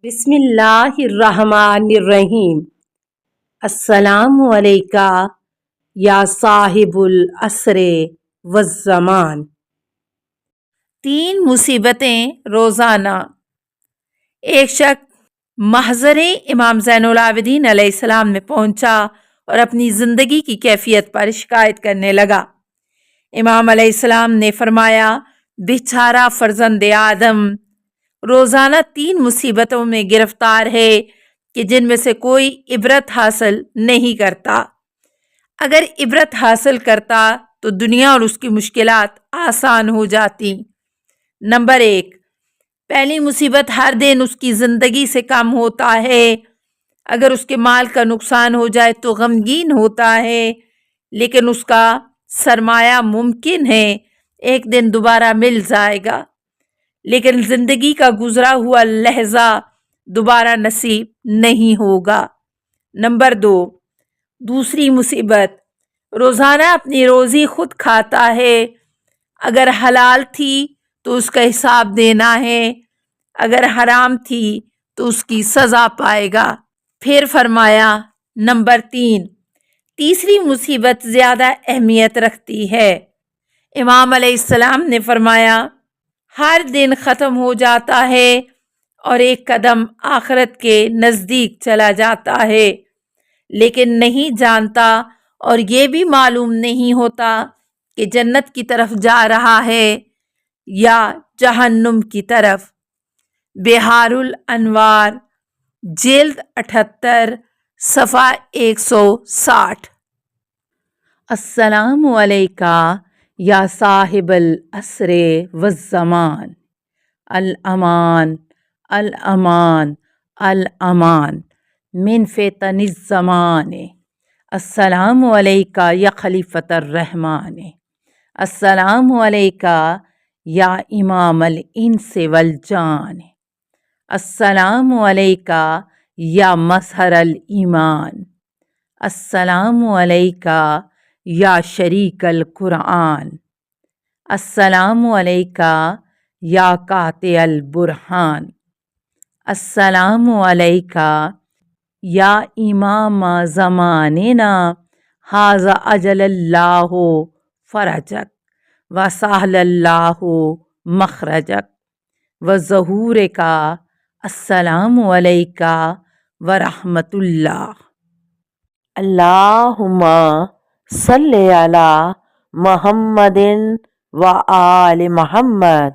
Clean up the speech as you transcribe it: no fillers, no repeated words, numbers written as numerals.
بسم اللہ الرحمن الرحیم۔ السلام علیکہ یا صاحب العصر والزمان۔ 3 مصیبتیں روزانہ۔ ایک شخص محضر امام زین العابدین علیہ السلام میں پہنچا اور اپنی زندگی کی کیفیت پر شکایت کرنے لگا۔ امام علیہ السلام نے فرمایا، بیچارہ فرزند آدم روزانہ 3 مصیبتوں میں گرفتار ہے کہ جن میں سے کوئی عبرت حاصل نہیں کرتا۔ اگر عبرت حاصل کرتا تو دنیا اور اس کی مشکلات آسان ہو جاتی۔ نمبر 1، پہلی مصیبت ہر دن اس کی زندگی سے کم ہوتا ہے۔ اگر اس کے مال کا نقصان ہو جائے تو غمگین ہوتا ہے، لیکن اس کا سرمایہ ممکن ہے ایک دن دوبارہ مل جائے گا، لیکن زندگی کا گزرا ہوا لحظہ دوبارہ نصیب نہیں ہوگا۔ نمبر 2، دوسری مصیبت روزانہ اپنی روزی خود کھاتا ہے۔ اگر حلال تھی تو اس کا حساب دینا ہے، اگر حرام تھی تو اس کی سزا پائے گا۔ پھر فرمایا نمبر 3، تیسری مصیبت زیادہ اہمیت رکھتی ہے۔ امام علیہ السلام نے فرمایا، ہر دن ختم ہو جاتا ہے اور ایک قدم آخرت کے نزدیک چلا جاتا ہے، لیکن نہیں جانتا اور یہ بھی معلوم نہیں ہوتا کہ جنت کی طرف جا رہا ہے یا جہنم کی طرف۔ بحار الانوار، جلد 78، صفحہ 160۔ السلام علیکہ یا صاحب العصر والزمان۔ الامان الامان الامان من فتن الزمان۔ السلام علیکہ یا خلیفۃ الرحمن۔ السلام علیکہ یا امام الانس والجان۔ السلام علیکہ یا مظہر الایمان۔ السلام علیکہ یا شریک القرآن۔ السلام علیکہ یا قاطع البرہان۔ السلام علیکہ یا امام زماننا ھذا اجل اللہ فرجک وسہل اللہ مخرجک وظہورک۔ السلام علیکہ ورحمۃ اللہ۔ اللہم صلی علی محمد و آل محمد۔